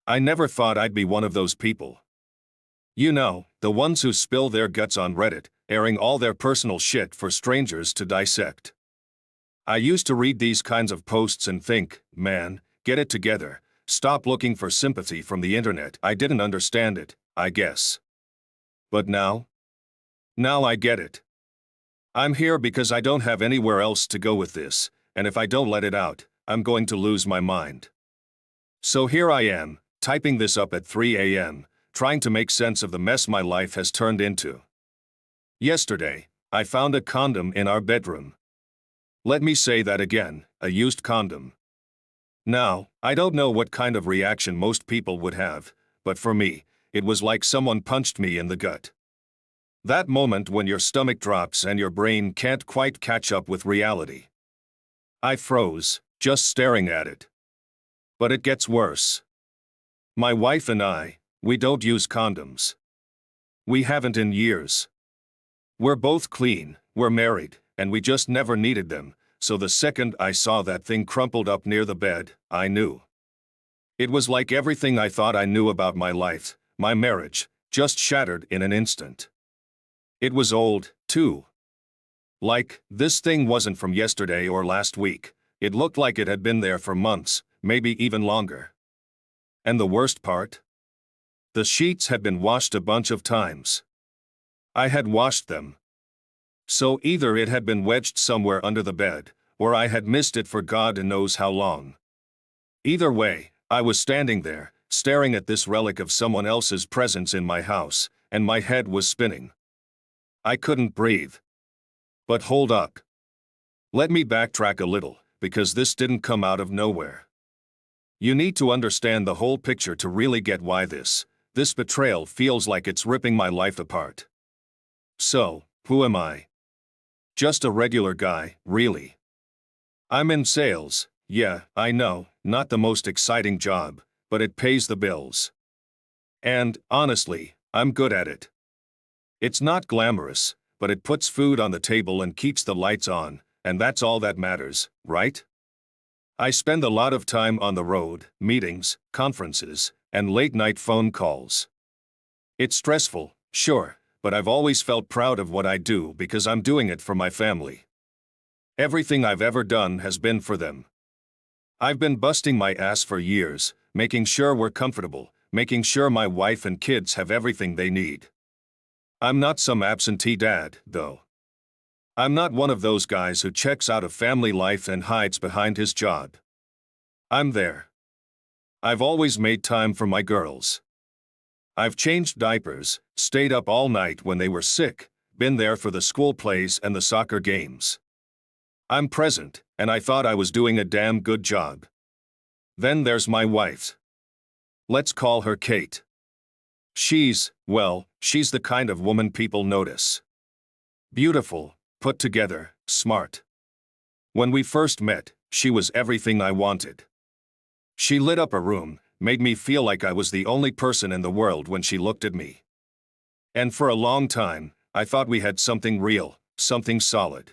I never thought I'd be one of those people. You know, the ones who spill their guts on Reddit, airing all their personal shit for strangers to dissect. I used to read these kinds of posts and think, man, get it together, stop looking for sympathy from the internet. I didn't understand it, I guess. But now I get it. I'm here because I don't have anywhere else to go with this, and if I don't let it out, I'm going to lose my mind. So here I am, typing this up at 3 a.m., trying to make sense of the mess my life has turned into. Yesterday, I found a condom in our bedroom. Let me say that again, a used condom. Now, I don't know what kind of reaction most people would have, but for me, it was like someone punched me in the gut. That moment when your stomach drops and your brain can't quite catch up with reality. I froze, just staring at it. But it gets worse. My wife and I, we don't use condoms. We haven't in years. We're both clean, we're married, and we just never needed them, so the second I saw that thing crumpled up near the bed, I knew. It was like everything I thought I knew about my life, my marriage, just shattered in an instant. It was old, too. Like, this thing wasn't from yesterday or last week. It looked like it had been there for months, maybe even longer. And the worst part? The sheets had been washed a bunch of times. I had washed them. So either it had been wedged somewhere under the bed, or I had missed it for God knows how long. Either way, I was standing there, staring at this relic of someone else's presence in my house, and my head was spinning. I couldn't breathe. But hold up. Let me backtrack a little, because this didn't come out of nowhere. You need to understand the whole picture to really get why this betrayal feels like it's ripping my life apart. So, who am I? Just a regular guy, really. I'm in sales, yeah, I know, not the most exciting job, but it pays the bills. And, honestly, I'm good at it. It's not glamorous, but it puts food on the table and keeps the lights on, and that's all that matters, right? I spend a lot of time on the road, meetings, conferences, and late-night phone calls. It's stressful, sure, but I've always felt proud of what I do because I'm doing it for my family. Everything I've ever done has been for them. I've been busting my ass for years, making sure we're comfortable, making sure my wife and kids have everything they need. I'm not some absentee dad, though. I'm not one of those guys who checks out of family life and hides behind his job. I'm there. I've always made time for my girls. I've changed diapers, stayed up all night when they were sick, been there for the school plays and the soccer games. I'm present, and I thought I was doing a damn good job. Then there's my wife. Let's call her Kate. She's the kind of woman people notice. Beautiful, put together, smart. When we first met, she was everything I wanted. She lit up a room, made me feel like I was the only person in the world when she looked at me. And for a long time, I thought we had something real, something solid.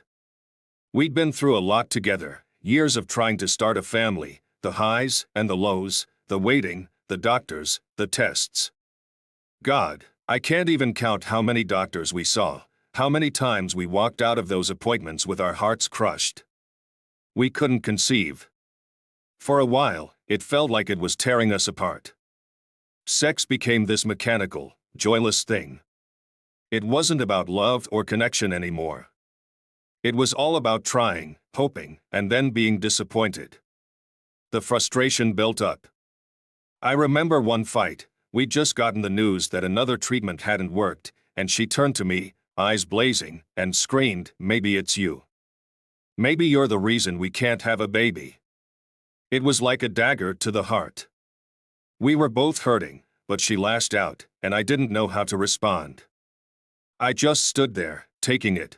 We'd been through a lot together, years of trying to start a family, the highs and the lows, the waiting, the doctors, the tests. God, I can't even count how many doctors we saw, how many times we walked out of those appointments with our hearts crushed. We couldn't conceive. For a while, it felt like it was tearing us apart. Sex became this mechanical, joyless thing. It wasn't about love or connection anymore. It was all about trying, hoping, and then being disappointed. The frustration built up. I remember one fight. We'd just gotten the news that another treatment hadn't worked, and she turned to me, eyes blazing, and screamed, "Maybe it's you. Maybe you're the reason we can't have a baby." It was like a dagger to the heart. We were both hurting, but she lashed out, and I didn't know how to respond. I just stood there, taking it.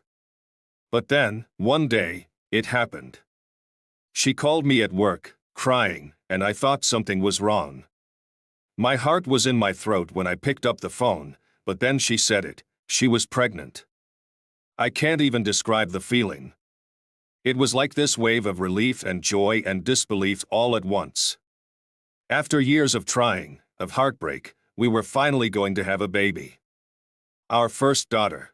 But then, one day, it happened. She called me at work, crying, and I thought something was wrong. My heart was in my throat when I picked up the phone, but then she said it, she was pregnant. I can't even describe the feeling. It was like this wave of relief and joy and disbelief all at once. After years of trying, of heartbreak, we were finally going to have a baby. Our first daughter.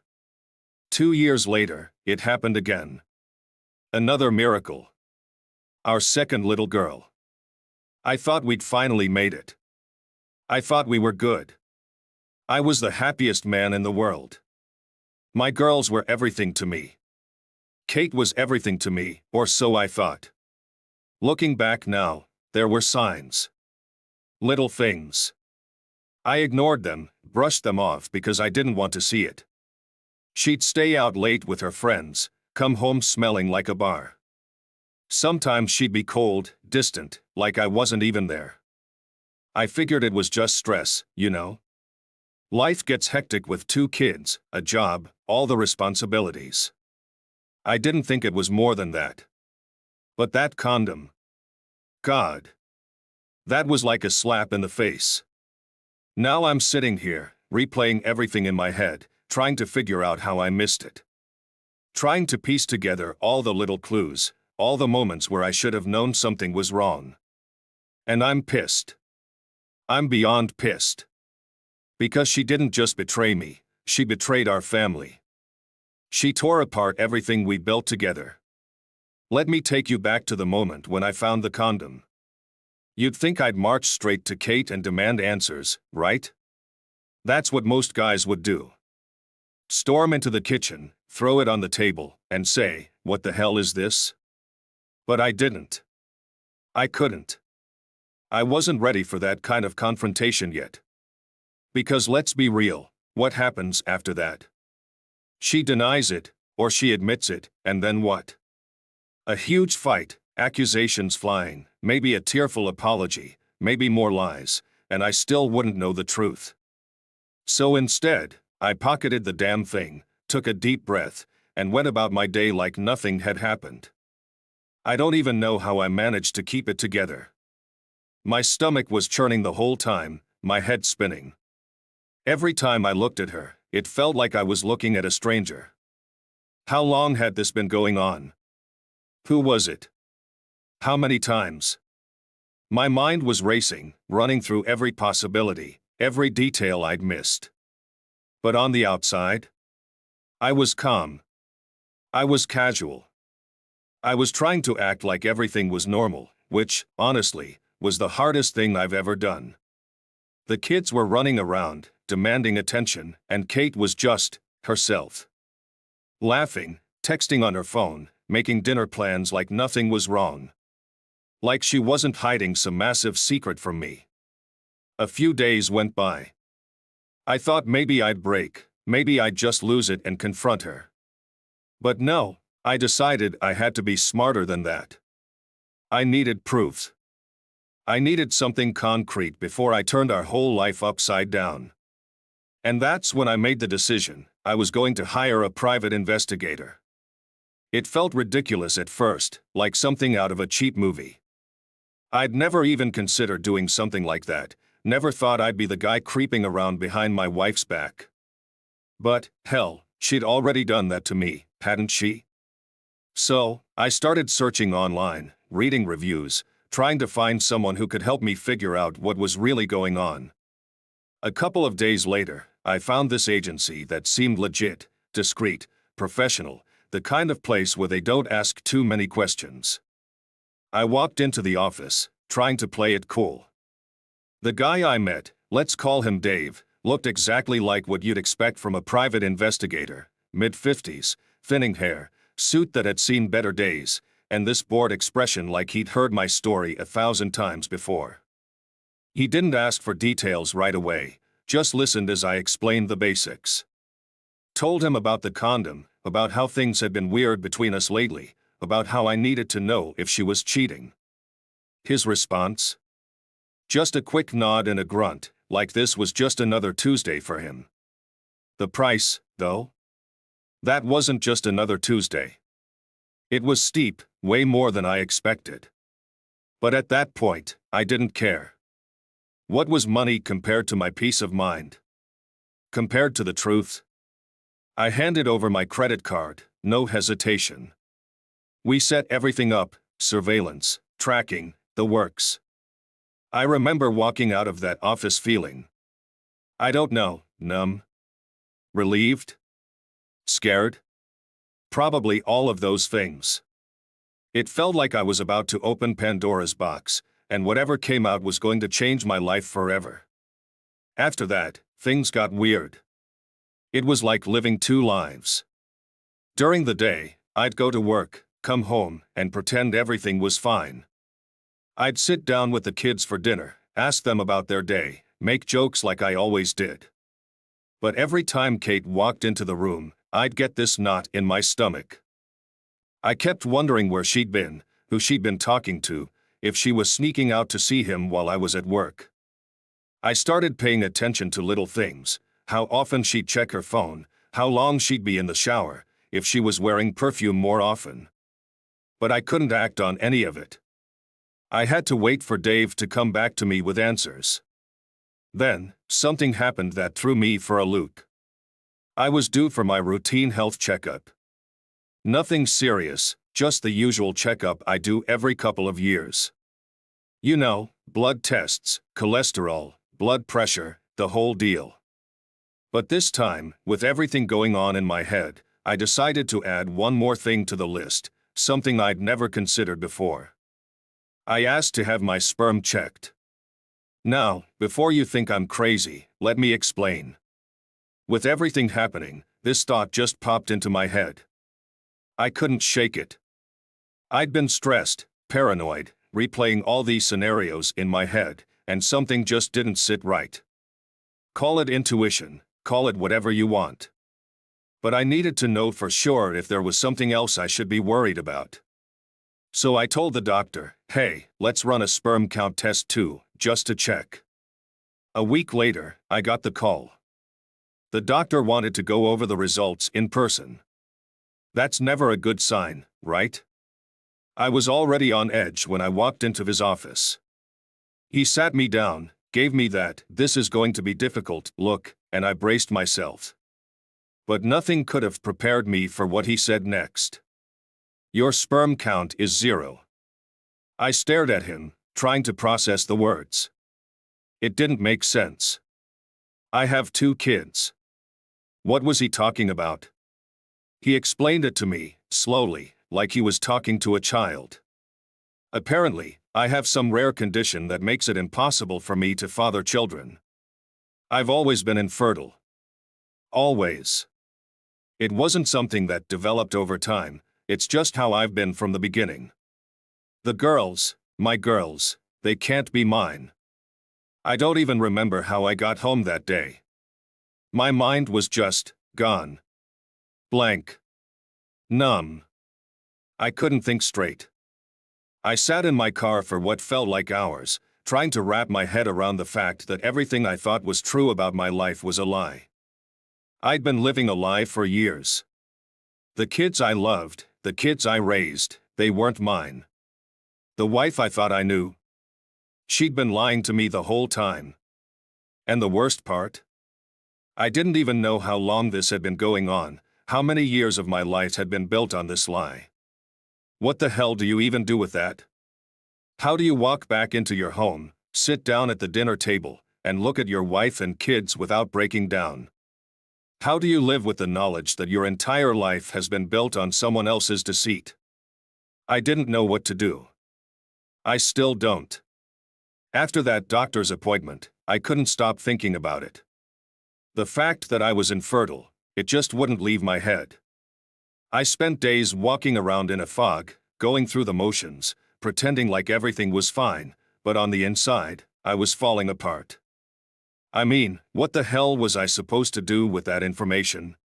2 years later, it happened again. Another miracle. Our second little girl. I thought we'd finally made it. I thought we were good. I was the happiest man in the world. My girls were everything to me. Kate was everything to me, or so I thought. Looking back now, there were signs. Little things. I ignored them, brushed them off because I didn't want to see it. She'd stay out late with her friends, come home smelling like a bar. Sometimes she'd be cold, distant, like I wasn't even there. I figured it was just stress, you know? Life gets hectic with 2 kids, a job, all the responsibilities. I didn't think it was more than that. But that condom. God. That was like a slap in the face. Now I'm sitting here, replaying everything in my head, trying to figure out how I missed it. Trying to piece together all the little clues, all the moments where I should have known something was wrong. And I'm pissed. I'm beyond pissed. Because she didn't just betray me, she betrayed our family. She tore apart everything we built together. Let me take you back to the moment when I found the condom. You'd think I'd march straight to Kate and demand answers, right? That's what most guys would do. Storm into the kitchen, throw it on the table, and say, "What the hell is this?" But I didn't. I couldn't. I wasn't ready for that kind of confrontation yet. Because let's be real, what happens after that? She denies it, or she admits it, and then what? A huge fight, accusations flying, maybe a tearful apology, maybe more lies, and I still wouldn't know the truth. So instead, I pocketed the damn thing, took a deep breath, and went about my day like nothing had happened. I don't even know how I managed to keep it together. My stomach was churning the whole time, my head spinning. Every time I looked at her, it felt like I was looking at a stranger. How long had this been going on? Who was it? How many times? My mind was racing, running through every possibility, every detail I'd missed. But on the outside, I was calm. I was casual. I was trying to act like everything was normal, which, honestly, was the hardest thing I've ever done. The kids were running around, demanding attention, and Kate was just herself. Laughing, texting on her phone, making dinner plans like nothing was wrong. Like she wasn't hiding some massive secret from me. A few days went by. I thought maybe I'd break, maybe I'd just lose it and confront her. But no, I decided I had to be smarter than that. I needed proof. I needed something concrete before I turned our whole life upside down. And that's when I made the decision I was going to hire a private investigator. It felt ridiculous at first, like something out of a cheap movie. I'd never even considered doing something like that, never thought I'd be the guy creeping around behind my wife's back. But, hell, she'd already done that to me, hadn't she? So, I started searching online, reading reviews, trying to find someone who could help me figure out what was really going on. A couple of days later, I found this agency that seemed legit, discreet, professional, the kind of place where they don't ask too many questions. I walked into the office, trying to play it cool. The guy I met, let's call him Dave, looked exactly like what you'd expect from a private investigator, mid-50s, thinning hair, suit that had seen better days, and this bored expression like he'd heard my story 1,000 times before. He didn't ask for details right away, just listened as I explained the basics. Told him about the condom, about how things had been weird between us lately, about how I needed to know if she was cheating. His response? Just a quick nod and a grunt, like this was just another Tuesday for him. The price, though? That wasn't just another Tuesday. It was steep, way more than I expected. But at that point, I didn't care. What was money compared to my peace of mind? Compared to the truth? I handed over my credit card, no hesitation. We set everything up, surveillance, tracking, the works. I remember walking out of that office feeling, I don't know, numb, relieved, scared, probably all of those things. It felt like I was about to open Pandora's box, and whatever came out was going to change my life forever. After that, things got weird. It was like living two lives. During the day, I'd go to work, come home, and pretend everything was fine. I'd sit down with the kids for dinner, ask them about their day, make jokes like I always did. But every time Kate walked into the room, I'd get this knot in my stomach. I kept wondering where she'd been, who she'd been talking to, if she was sneaking out to see him while I was at work. I started paying attention to little things, how often she'd check her phone, how long she'd be in the shower, if she was wearing perfume more often. But I couldn't act on any of it. I had to wait for Dave to come back to me with answers. Then, something happened that threw me for a loop. I was due for my routine health checkup. Nothing serious, just the usual checkup I do every couple of years. You know, blood tests, cholesterol, blood pressure, the whole deal. But this time, with everything going on in my head, I decided to add one more thing to the list, something I'd never considered before. I asked to have my sperm checked. Now, before you think I'm crazy, let me explain. With everything happening, this thought just popped into my head. I couldn't shake it. I'd been stressed, paranoid, replaying all these scenarios in my head, and something just didn't sit right. Call it intuition, call it whatever you want. But I needed to know for sure if there was something else I should be worried about. So I told the doctor, hey, let's run a sperm count test too, just to check. A week later, I got the call. The doctor wanted to go over the results in person. That's never a good sign, right? I was already on edge when I walked into his office. He sat me down, gave me that "this is going to be difficult" look, and I braced myself. But nothing could have prepared me for what he said next. Your sperm count is 0. I stared at him, trying to process the words. It didn't make sense. I have 2 kids. What was he talking about? He explained it to me, slowly, like he was talking to a child. Apparently, I have some rare condition that makes it impossible for me to father children. I've always been infertile. Always. It wasn't something that developed over time, it's just how I've been from the beginning. The girls, my girls, they can't be mine. I don't even remember how I got home that day. My mind was just gone. Blank. Numb. I couldn't think straight. I sat in my car for what felt like hours, trying to wrap my head around the fact that everything I thought was true about my life was a lie. I'd been living a lie for years. The kids I loved, the kids I raised, they weren't mine. The wife I thought I knew, she'd been lying to me the whole time. And the worst part? I didn't even know how long this had been going on, how many years of my life had been built on this lie. What the hell do you even do with that? How do you walk back into your home, sit down at the dinner table, and look at your wife and kids without breaking down? How do you live with the knowledge that your entire life has been built on someone else's deceit? I didn't know what to do. I still don't. After that doctor's appointment, I couldn't stop thinking about it. The fact that I was infertile, it just wouldn't leave my head. I spent days walking around in a fog, going through the motions, pretending like everything was fine, but on the inside, I was falling apart. I mean, what the hell was I supposed to do with that information?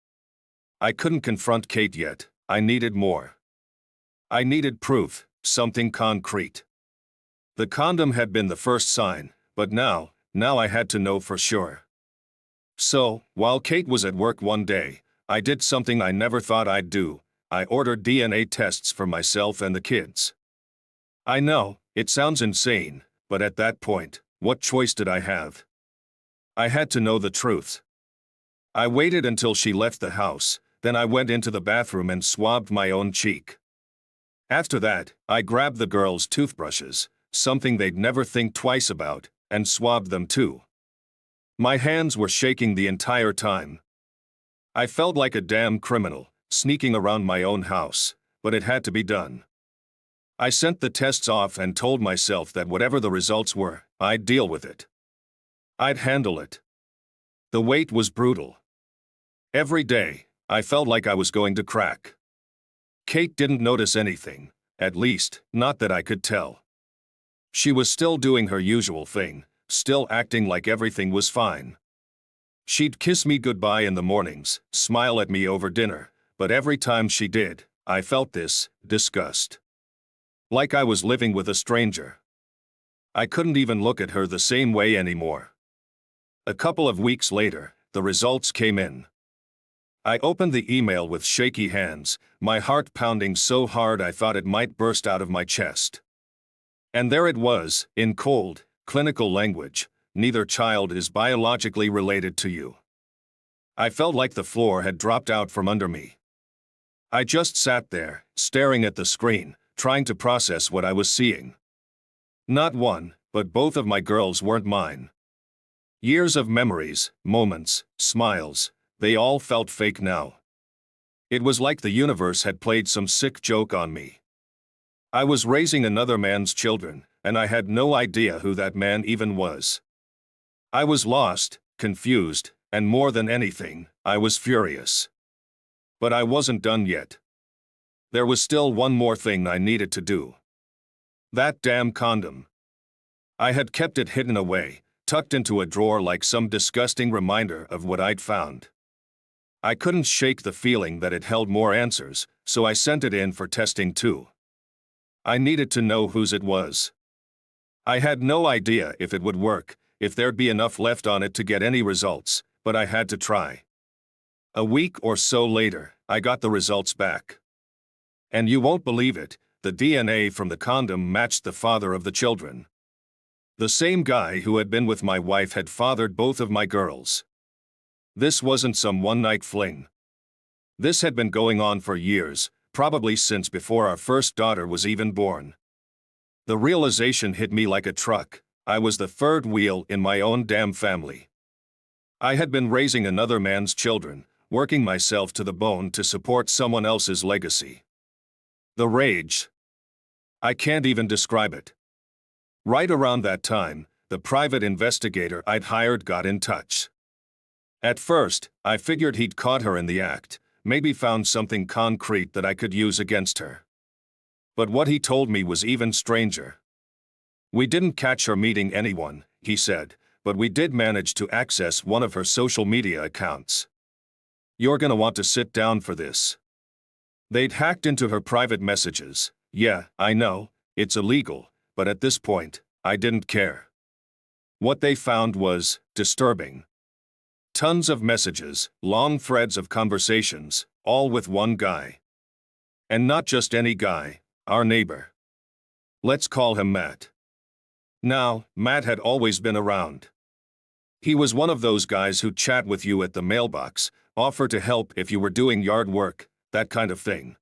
I couldn't confront Kate yet, I needed more. I needed proof, something concrete. The condom had been the first sign, but now I had to know for sure. So, while Kate was at work one day, I did something I never thought I'd do. I ordered DNA tests for myself and the kids. I know, it sounds insane, but at that point, what choice did I have? I had to know the truth. I waited until she left the house, then I went into the bathroom and swabbed my own cheek. After that, I grabbed the girls' toothbrushes, something they'd never think twice about, and swabbed them too. My hands were shaking the entire time. I felt like a damn criminal, sneaking around my own house, but it had to be done. I sent the tests off and told myself that whatever the results were, I'd deal with it. I'd handle it. The wait was brutal. Every day, I felt like I was going to crack. Kate didn't notice anything, at least, not that I could tell. She was still doing her usual thing, still acting like everything was fine. She'd kiss me goodbye in the mornings, smile at me over dinner, but every time she did, I felt this disgust. Like I was living with a stranger. I couldn't even look at her the same way anymore. A couple of weeks later, the results came in. I opened the email with shaky hands, my heart pounding so hard I thought it might burst out of my chest. And there it was, in cold, clinical language: neither child is biologically related to you. I felt like the floor had dropped out from under me. I just sat there, staring at the screen, trying to process what I was seeing. Not one, but both of my girls weren't mine. Years of memories, moments, smiles, they all felt fake now. It was like the universe had played some sick joke on me. I was raising another man's children, and I had no idea who that man even was. I was lost, confused, and more than anything, I was furious. But I wasn't done yet. There was still one more thing I needed to do. That damn condom. I had kept it hidden away, tucked into a drawer like some disgusting reminder of what I'd found. I couldn't shake the feeling that it held more answers, so I sent it in for testing too. I needed to know whose it was. I had no idea if it would work, if there'd be enough left on it to get any results, but I had to try. A week or so later, I got the results back. And you won't believe it, the DNA from the condom matched the father of the children. The same guy who had been with my wife had fathered both of my girls. This wasn't some one-night fling. This had been going on for years, probably since before our first daughter was even born. The realization hit me like a truck: I was the third wheel in my own damn family. I had been raising another man's children, working myself to the bone to support someone else's legacy. The rage. I can't even describe it. Right around that time, the private investigator I'd hired got in touch. At first, I figured he'd caught her in the act, maybe found something concrete that I could use against her. But what he told me was even stranger. We didn't catch her meeting anyone, he said, but we did manage to access one of her social media accounts. You're gonna want to sit down for this. They'd hacked into her private messages. Yeah, I know, it's illegal, but at this point, I didn't care. What they found was disturbing. Tons of messages, long threads of conversations, all with one guy. And not just any guy, our neighbor. Let's call him Matt. Now, Matt had always been around. He was one of those guys who'd chat with you at the mailbox, offer to help if you were doing yard work, that kind of thing.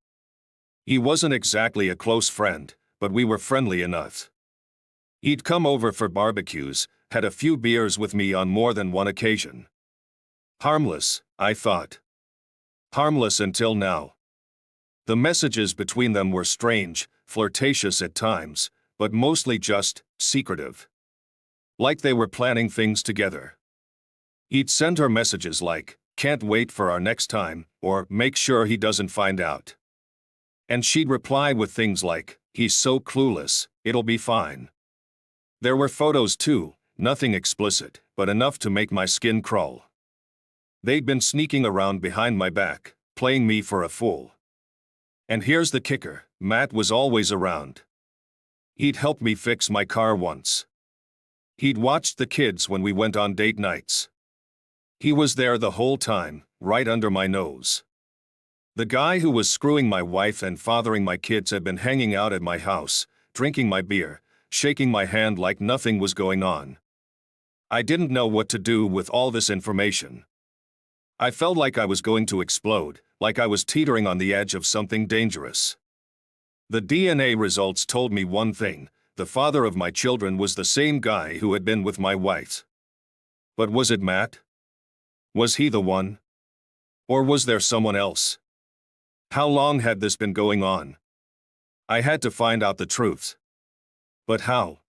He wasn't exactly a close friend, but we were friendly enough. He'd come over for barbecues, had a few beers with me on more than one occasion. Harmless, I thought. Harmless until now. The messages between them were strange, flirtatious at times, but mostly just secretive. Like they were planning things together. He'd send her messages like, "Can't wait for our next time," or "Make sure he doesn't find out." And she'd reply with things like, "He's so clueless, it'll be fine." There were photos too, nothing explicit, but enough to make my skin crawl. They'd been sneaking around behind my back, playing me for a fool. And here's the kicker: Matt was always around. He'd helped me fix my car once. He'd watched the kids when we went on date nights. He was there the whole time, right under my nose. The guy who was screwing my wife and fathering my kids had been hanging out at my house, drinking my beer, shaking my hand like nothing was going on. I didn't know what to do with all this information. I felt like I was going to explode, like I was teetering on the edge of something dangerous. The DNA results told me one thing: the father of my children was the same guy who had been with my wife. But was it Matt? Was he the one? Or was there someone else? How long had this been going on? I had to find out the truth. But how?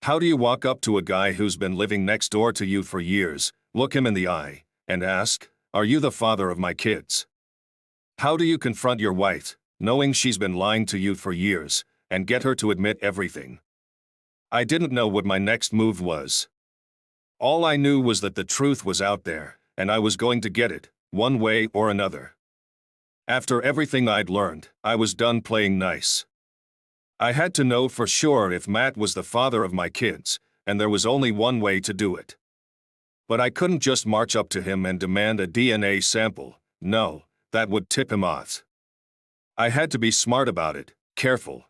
How do you walk up to a guy who's been living next door to you for years, look him in the eye, and ask, "Are you the father of my kids?" How do you confront your wife, knowing she's been lying to you for years, and get her to admit everything? I didn't know what my next move was. All I knew was that the truth was out there, and I was going to get it, one way or another. After everything I'd learned, I was done playing nice. I had to know for sure if Matt was the father of my kids, and there was only one way to do it. But I couldn't just march up to him and demand a DNA sample. No, that would tip him off. I had to be smart about it, careful.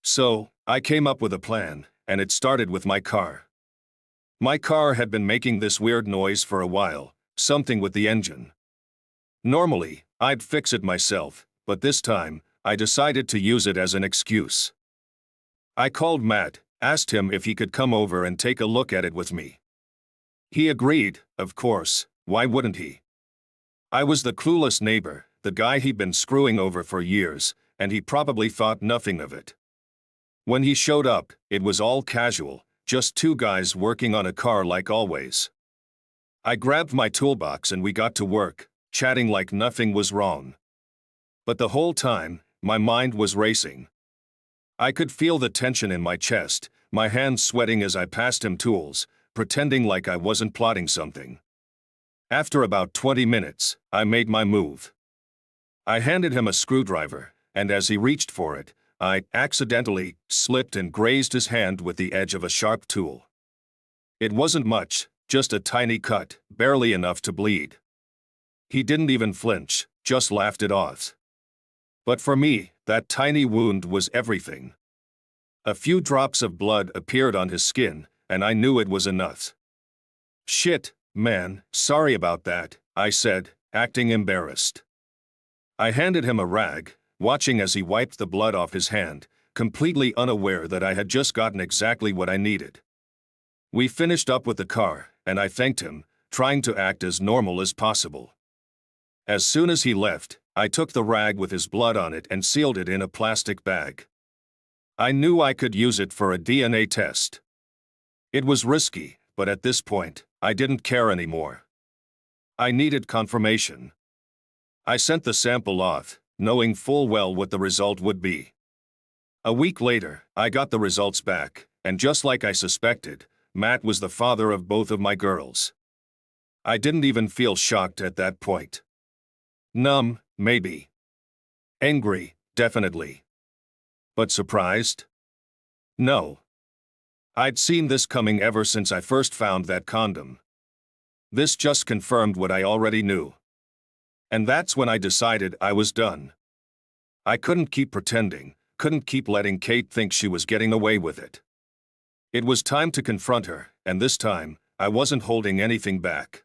So, I came up with a plan, and it started with my car. My car had been making this weird noise for a while, something with the engine. Normally, I'd fix it myself, but this time, I decided to use it as an excuse. I called Matt, asked him if he could come over and take a look at it with me. He agreed, of course, why wouldn't he? I was the clueless neighbor, the guy he'd been screwing over for years, and he probably thought nothing of it. When he showed up, it was all casual, just two guys working on a car like always. I grabbed my toolbox and we got to work, chatting like nothing was wrong. But the whole time, my mind was racing. I could feel the tension in my chest, my hands sweating as I passed him tools, pretending like I wasn't plotting something. After about 20 minutes, I made my move. I handed him a screwdriver, and as he reached for it, I accidentally slipped and grazed his hand with the edge of a sharp tool. It wasn't much, just a tiny cut, barely enough to bleed. He didn't even flinch, just laughed it off. But for me, that tiny wound was everything. A few drops of blood appeared on his skin, and I knew it was enough. "Shit, man, sorry about that," I said, acting embarrassed. I handed him a rag, watching as he wiped the blood off his hand, completely unaware that I had just gotten exactly what I needed. We finished up with the car, and I thanked him, trying to act as normal as possible. As soon as he left, I took the rag with his blood on it and sealed it in a plastic bag. I knew I could use it for a DNA test. It was risky, but at this point, I didn't care anymore. I needed confirmation. I sent the sample off, knowing full well what the result would be. A week later, I got the results back, and just like I suspected, Matt was the father of both of my girls. I didn't even feel shocked at that point. Numb, maybe. Angry, definitely. But surprised? No. I'd seen this coming ever since I first found that condom. This just confirmed what I already knew. And that's when I decided I was done. I couldn't keep pretending, couldn't keep letting Kate think she was getting away with it. It was time to confront her, and this time, I wasn't holding anything back.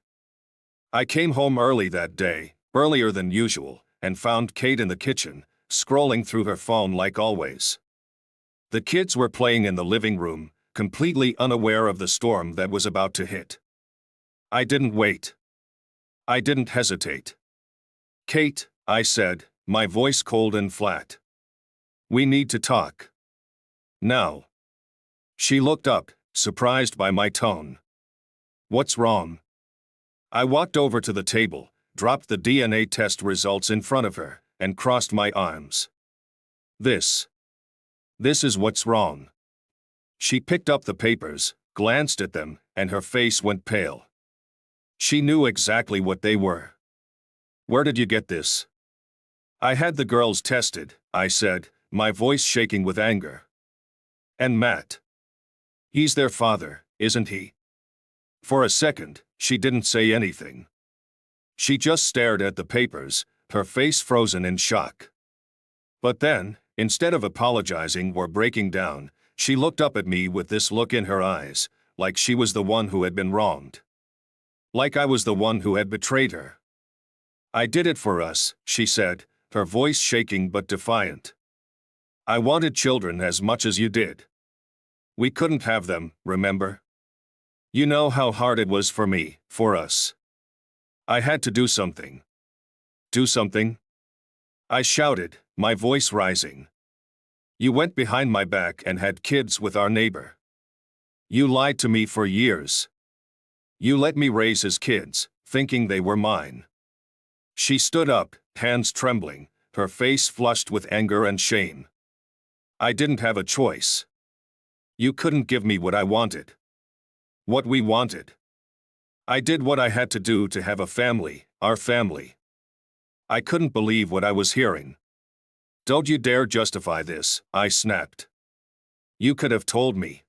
I came home early that day, earlier than usual, and found Kate in the kitchen, scrolling through her phone like always. The kids were playing in the living room, completely unaware of the storm that was about to hit. I didn't wait. I didn't hesitate. "Kate," I said, my voice cold and flat. "We need to talk. Now." She looked up, surprised by my tone. "What's wrong?" I walked over to the table, dropped the DNA test results in front of her, and crossed my arms. This is what's wrong." She picked up the papers, glanced at them, and her face went pale. She knew exactly what they were. "Where did you get this?" "I had the girls tested," I said, my voice shaking with anger. "And Matt? He's their father, isn't he?" For a second, she didn't say anything. She just stared at the papers, her face frozen in shock. But then, instead of apologizing or breaking down, she looked up at me with this look in her eyes, like she was the one who had been wronged. Like I was the one who had betrayed her. "I did it for us," she said, her voice shaking but defiant. "I wanted children as much as you did, We couldn't have them, remember? You know how hard it was for me, for us. I had to do something. Do something? I shouted, my voice rising. You went behind my back and had kids with our neighbor. You lied to me for years. You let me raise his kids, thinking they were mine. She stood up, hands trembling, her face flushed with anger and shame. I didn't have a choice. You couldn't give me what I wanted. What we wanted. I did what I had to do to have a family, our family. I couldn't believe what I was hearing. Don't you dare justify this, I snapped. You could have told me.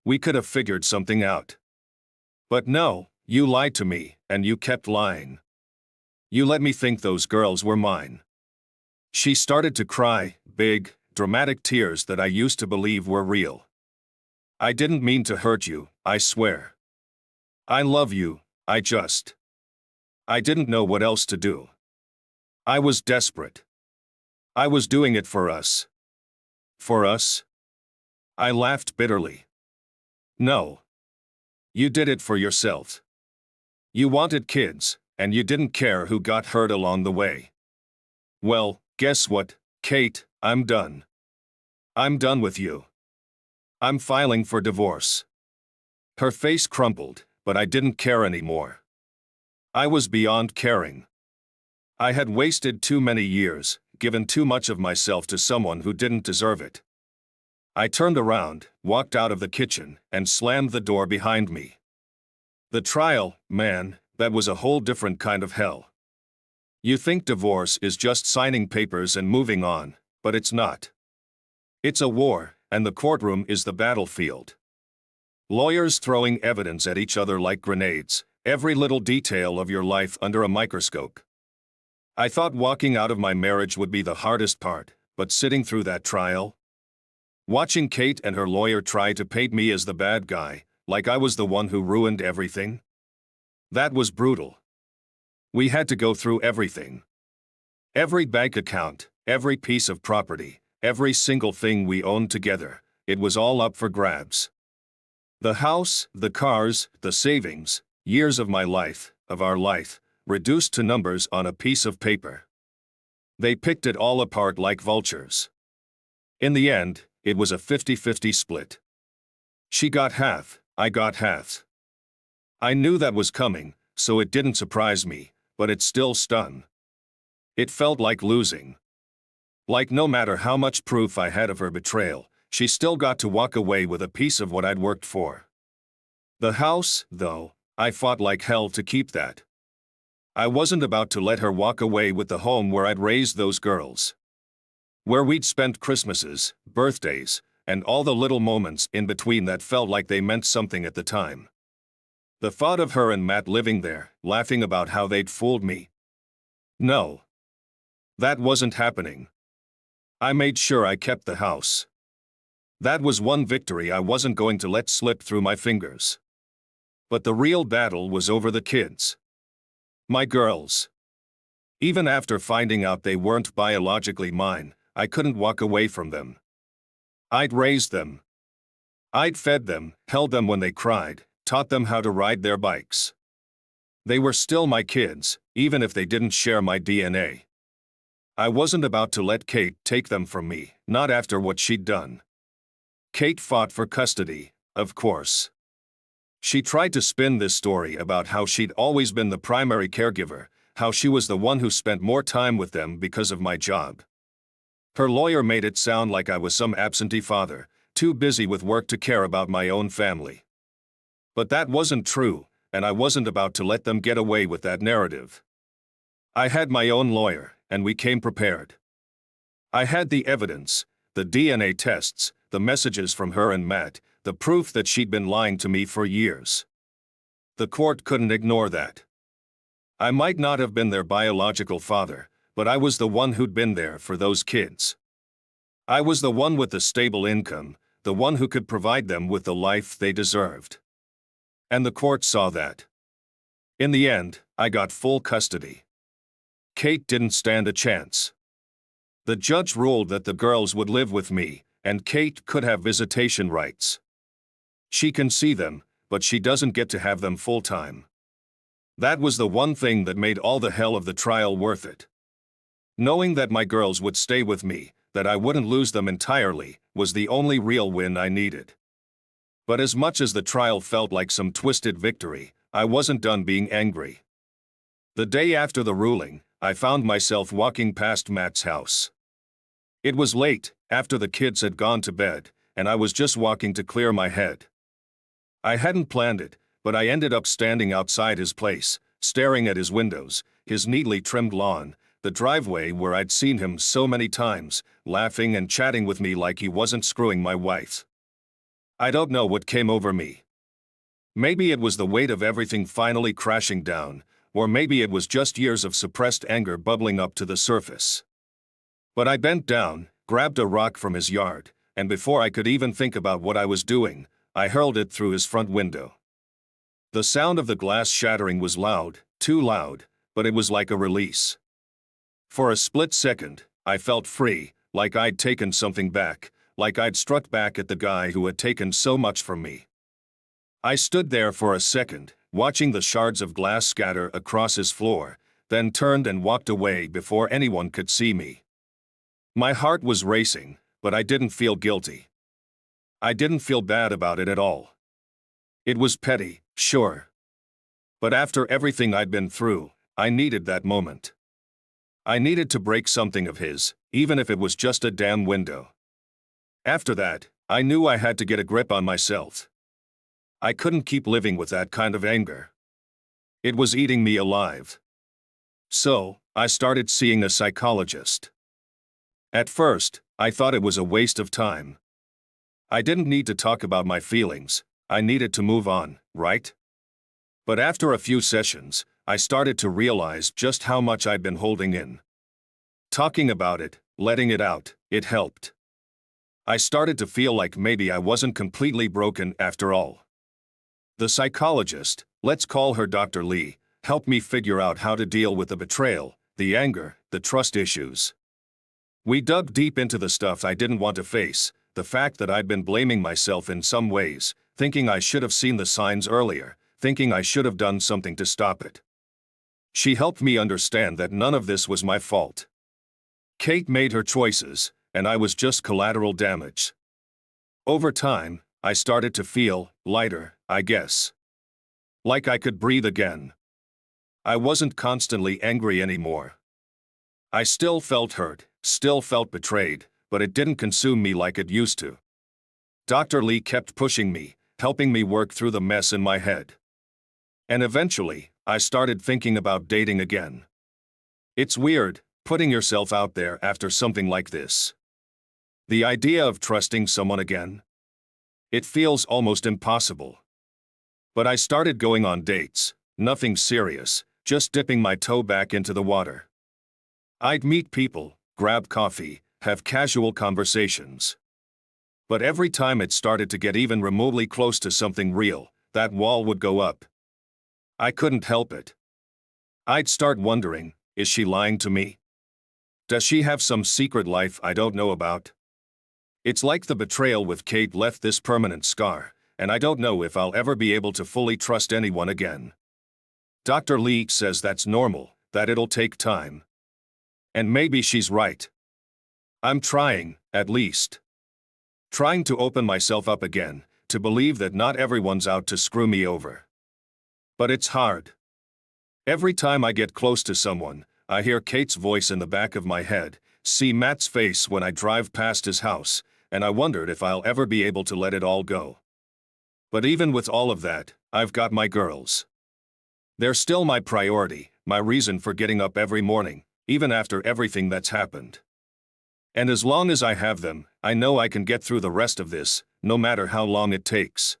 We could have figured something out. But no, you lied to me, and you kept lying. You let me think those girls were mine. She started to cry, big, dramatic tears that I used to believe were real. I didn't mean to hurt you, I swear. I love you, I didn't know what else to do. I was desperate. I was doing it for us. For us? I laughed bitterly. No. You did it for yourself. You wanted kids, and you didn't care who got hurt along the way. Well, guess what, Kate, I'm done. I'm done with you. I'm filing for divorce. Her face crumpled, but I didn't care anymore. I was beyond caring. I had wasted too many years, given too much of myself to someone who didn't deserve it. I turned around, walked out of the kitchen, and slammed the door behind me. The trial, man, that was a whole different kind of hell. You think divorce is just signing papers and moving on, but it's not. It's a war, and the courtroom is the battlefield. Lawyers throwing evidence at each other like grenades, every little detail of your life under a microscope. I thought walking out of my marriage would be the hardest part, but sitting through that trial? Watching Kate and her lawyer try to paint me as the bad guy, like I was the one who ruined everything? That was brutal. We had to go through everything. Every bank account, every piece of property, every single thing we owned together, it was all up for grabs. The house, the cars, the savings, years of my life, of our life, reduced to numbers on a piece of paper. They picked it all apart like vultures. In the end, it was a 50-50 split. She got half, I got half. I knew that was coming, so it didn't surprise me, but it still stung. It felt like losing. Like no matter how much proof I had of her betrayal, she still got to walk away with a piece of what I'd worked for. The house, though, I fought like hell to keep that. I wasn't about to let her walk away with the home where I'd raised those girls. Where we'd spent Christmases, birthdays, and all the little moments in between that felt like they meant something at the time. The thought of her and Matt living there, laughing about how they'd fooled me. No. That wasn't happening. I made sure I kept the house. That was one victory I wasn't going to let slip through my fingers. But the real battle was over the kids. My girls. Even after finding out they weren't biologically mine, I couldn't walk away from them. I'd raised them. I'd fed them, held them when they cried, taught them how to ride their bikes. They were still my kids, even if they didn't share my DNA. I wasn't about to let Kate take them from me, not after what she'd done. Kate fought for custody, of course. She tried to spin this story about how she'd always been the primary caregiver, how she was the one who spent more time with them because of my job. Her lawyer made it sound like I was some absentee father, too busy with work to care about my own family. But that wasn't true, and I wasn't about to let them get away with that narrative. I had my own lawyer, and we came prepared. I had the evidence, the DNA tests, the messages from her and Matt, the proof that she'd been lying to me for years. The court couldn't ignore that. I might not have been their biological father, but I was the one who'd been there for those kids. I was the one with the stable income, the one who could provide them with the life they deserved. And the court saw that. In the end, I got full custody. Kate didn't stand a chance. The judge ruled that the girls would live with me, and Kate could have visitation rights. She can see them, but she doesn't get to have them full time. That was the one thing that made all the hell of the trial worth it. Knowing that my girls would stay with me, that I wouldn't lose them entirely, was the only real win I needed. But as much as the trial felt like some twisted victory, I wasn't done being angry. The day after the ruling, I found myself walking past Matt's house. It was late, after the kids had gone to bed, and I was just walking to clear my head. I hadn't planned it, but I ended up standing outside his place, staring at his windows, his neatly trimmed lawn, the driveway where I'd seen him so many times, laughing and chatting with me like he wasn't screwing my wife. I don't know what came over me. Maybe it was the weight of everything finally crashing down, or maybe it was just years of suppressed anger bubbling up to the surface. But I bent down, grabbed a rock from his yard, and before I could even think about what I was doing, I hurled it through his front window. The sound of the glass shattering was loud, too loud, but it was like a release. For a split second, I felt free, like I'd taken something back, like I'd struck back at the guy who had taken so much from me. I stood there for a second, watching the shards of glass scatter across his floor, then turned and walked away before anyone could see me. My heart was racing, but I didn't feel guilty. I didn't feel bad about it at all. It was petty, sure. But after everything I'd been through, I needed that moment. I needed to break something of his, even if it was just a damn window. After that, I knew I had to get a grip on myself. I couldn't keep living with that kind of anger. It was eating me alive. So, I started seeing a psychologist. At first, I thought it was a waste of time. I didn't need to talk about my feelings, I needed to move on, right? But after a few sessions, I started to realize just how much I'd been holding in. Talking about it, letting it out, it helped. I started to feel like maybe I wasn't completely broken after all. The psychologist, let's call her Dr. Lee, helped me figure out how to deal with the betrayal, the anger, the trust issues. We dug deep into the stuff I didn't want to face, the fact that I'd been blaming myself in some ways, thinking I should have seen the signs earlier, thinking I should have done something to stop it. She helped me understand that none of this was my fault. Kate made her choices, and I was just collateral damage. Over time, I started to feel lighter, I guess. Like I could breathe again. I wasn't constantly angry anymore. I still felt hurt, still felt betrayed, but it didn't consume me like it used to. Dr. Lee kept pushing me, helping me work through the mess in my head. And eventually, I started thinking about dating again. It's weird, putting yourself out there after something like this. The idea of trusting someone again. It feels almost impossible. But I started going on dates, nothing serious, just dipping my toe back into the water. I'd meet people, grab coffee, have casual conversations. But every time it started to get even remotely close to something real, that wall would go up. I couldn't help it. I'd start wondering, is she lying to me? Does she have some secret life I don't know about? It's like the betrayal with Kate left this permanent scar, and I don't know if I'll ever be able to fully trust anyone again. Dr. Lee says that's normal, that it'll take time. And maybe she's right. I'm trying, at least. Trying to open myself up again, to believe that not everyone's out to screw me over. But it's hard. Every time I get close to someone, I hear Kate's voice in the back of my head, see Matt's face when I drive past his house, and I wondered if I'll ever be able to let it all go. But even with all of that, I've got my girls. They're still my priority, my reason for getting up every morning, even after everything that's happened. And as long as I have them, I know I can get through the rest of this, no matter how long it takes.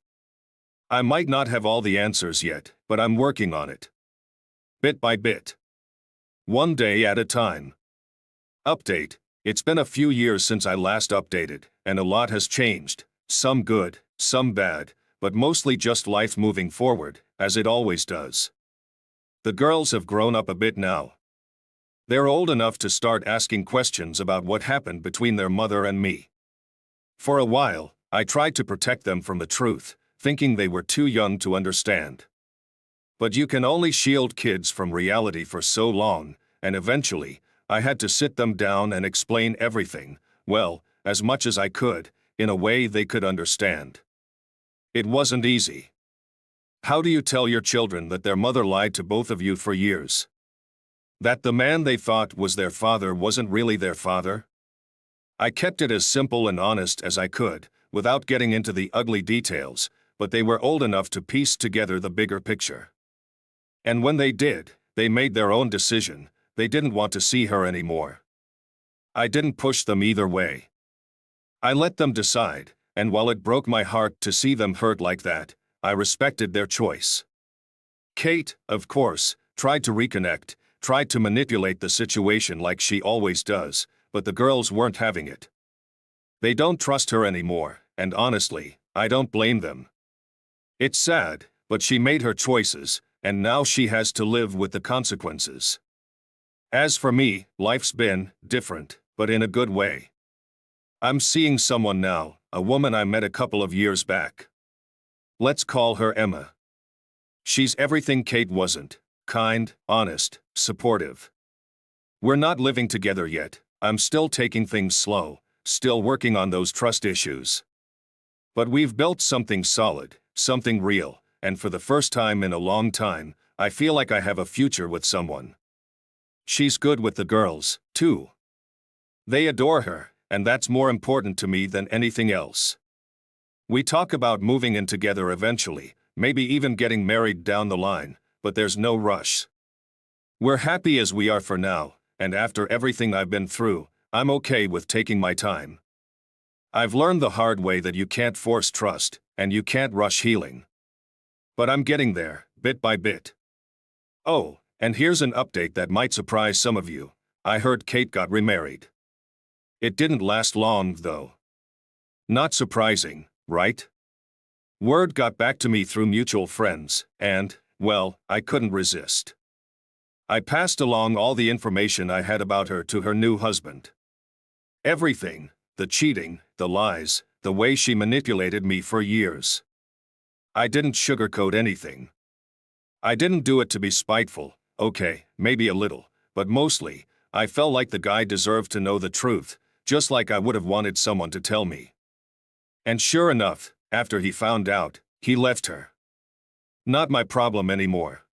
I might not have all the answers yet, but I'm working on it. Bit by bit. One day at a time. Update. It's been a few years since I last updated, and a lot has changed, some good, some bad, but mostly just life moving forward, as it always does. The girls have grown up a bit now. They're old enough to start asking questions about what happened between their mother and me. For a while, I tried to protect them from the truth, thinking they were too young to understand. But you can only shield kids from reality for so long, and eventually, I had to sit them down and explain everything, well, as much as I could, in a way they could understand. It wasn't easy. How do you tell your children that their mother lied to both of you for years? That the man they thought was their father wasn't really their father? I kept it as simple and honest as I could, without getting into the ugly details, but they were old enough to piece together the bigger picture. And when they did, they made their own decision. They didn't want to see her anymore. I didn't push them either way. I let them decide, and while it broke my heart to see them hurt like that, I respected their choice. Kate, of course, tried to reconnect, tried to manipulate the situation like she always does, but the girls weren't having it. They don't trust her anymore, and honestly, I don't blame them. It's sad, but she made her choices, and now she has to live with the consequences. As for me, life's been different, but in a good way. I'm seeing someone now, a woman I met a couple of years back. Let's call her Emma. She's everything Kate wasn't: kind, honest, supportive. We're not living together yet. I'm still taking things slow, still working on those trust issues. But we've built something solid, something real, and for the first time in a long time, I feel like I have a future with someone. She's good with the girls, too. They adore her, and that's more important to me than anything else. We talk about moving in together eventually, maybe even getting married down the line, but there's no rush. We're happy as we are for now, and after everything I've been through, I'm okay with taking my time. I've learned the hard way that you can't force trust, and you can't rush healing. But I'm getting there, bit by bit. Oh, and here's an update that might surprise some of you. I heard Kate got remarried. It didn't last long, though. Not surprising, right? Word got back to me through mutual friends, and, well, I couldn't resist. I passed along all the information I had about her to her new husband. Everything: the cheating, the lies, the way she manipulated me for years. I didn't sugarcoat anything. I didn't do it to be spiteful, okay, maybe a little, but mostly, I felt like the guy deserved to know the truth, just like I would have wanted someone to tell me. And sure enough, after he found out, he left her. Not my problem anymore.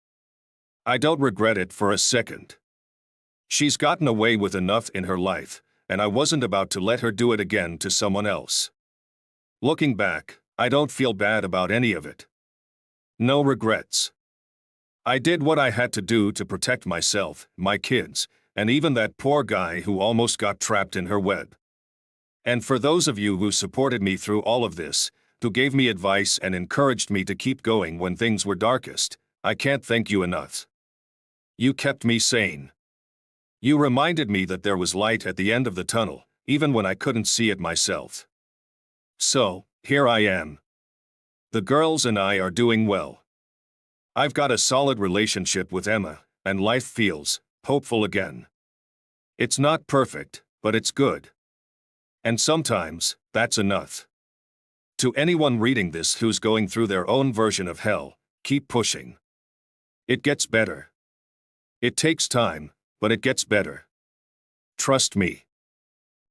I don't regret it for a second. She's gotten away with enough in her life, and I wasn't about to let her do it again to someone else. Looking back, I don't feel bad about any of it. No regrets. I did what I had to do to protect myself, my kids, and even that poor guy who almost got trapped in her web. And for those of you who supported me through all of this, who gave me advice and encouraged me to keep going when things were darkest, I can't thank you enough. You kept me sane. You reminded me that there was light at the end of the tunnel, even when I couldn't see it myself. So, here I am. The girls and I are doing well. I've got a solid relationship with Emma, and life feels hopeful again. It's not perfect, but it's good. And sometimes, that's enough. To anyone reading this who's going through their own version of hell, keep pushing. It gets better. It takes time, but it gets better. Trust me.